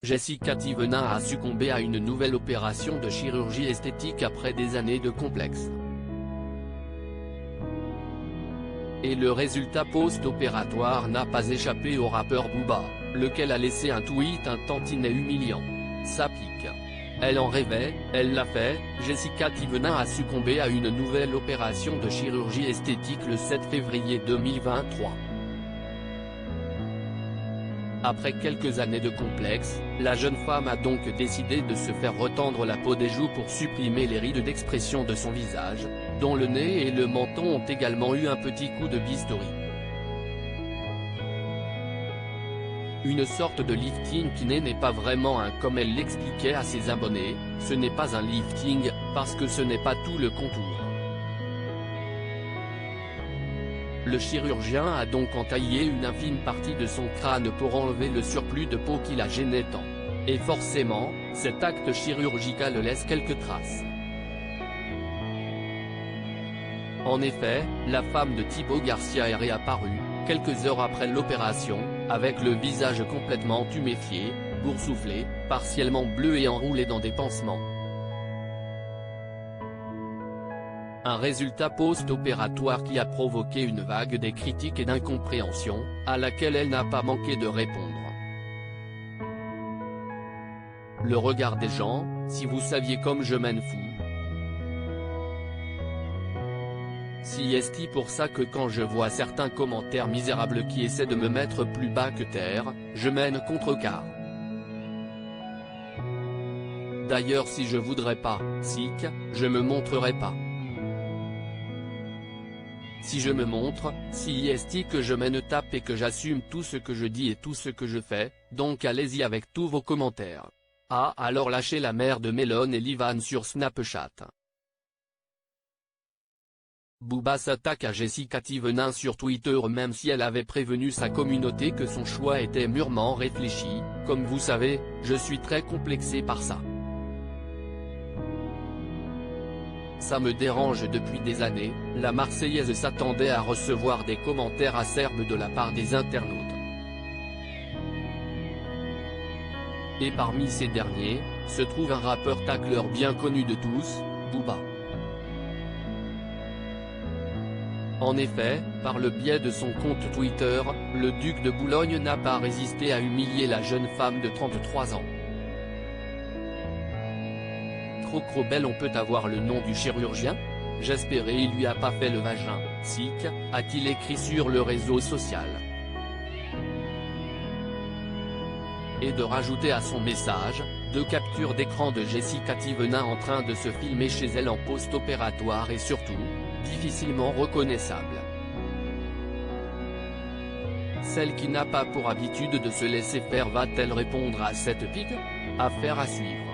Jessica Thévenin a succombé à une nouvelle opération de chirurgie esthétique après des années de complexe. Et le résultat post-opératoire n'a pas échappé au rappeur Booba, lequel a laissé un tweet un tantinet humiliant. Ça pique. Elle en rêvait, elle l'a fait. Jessica Thévenin a succombé à une nouvelle opération de chirurgie esthétique le 7 février 2023. Après quelques années de complexe, la jeune femme a donc décidé de se faire retendre la peau des joues pour supprimer les rides d'expression de son visage, dont le nez et le menton ont également eu un petit coup de bistouri. Une sorte de lifting qui n'est pas vraiment un comme elle l'expliquait à ses abonnés, ce n'est pas un lifting, parce que ce n'est pas tout le contour. Le chirurgien a donc entaillé une infime partie de son crâne pour enlever le surplus de peau qui la gênait tant. Et forcément, cet acte chirurgical laisse quelques traces. En effet, la femme de Thibaut Garcia est réapparue, quelques heures après l'opération, avec le visage complètement tuméfié, boursouflé, partiellement bleu et enroulé dans des pansements. Un résultat post-opératoire qui a provoqué une vague de critiques et d'incompréhension, à laquelle elle n'a pas manqué de répondre. Le regard des gens, si vous saviez comme je m'en fous. Si est pour ça que quand je vois certains commentaires misérables qui essaient de me mettre plus bas que terre, je mène contrecarre. D'ailleurs si je voudrais pas, sick, je me montrerai pas. Si je me montre, si est que je mène tape et que j'assume tout ce que je dis et tout ce que je fais, donc allez-y avec tous vos commentaires. Ah alors lâchez la mère de Melon et Livan sur Snapchat. Booba s'attaque à Jessica Thévenin sur Twitter même si elle avait prévenu sa communauté que son choix était mûrement réfléchi. Comme vous savez, je suis très complexé par ça. Ça me dérange depuis des années, la Marseillaise s'attendait à recevoir des commentaires acerbes de la part des internautes. Et parmi ces derniers, se trouve un rappeur tacleur bien connu de tous, Booba. En effet, par le biais de son compte Twitter, le duc de Boulogne n'a pas résisté à humilier la jeune femme de 33 ans. Trop belle, on peut avoir le nom du chirurgien? J'espérais il lui a pas fait le vagin, sick, a-t-il écrit sur le réseau social. Et de rajouter à son message, 2 captures d'écran de Jessica Thévenin en train de se filmer chez elle en post-opératoire et surtout, difficilement reconnaissable. Celle qui n'a pas pour habitude de se laisser faire va-t-elle répondre à cette pique? Affaire à suivre.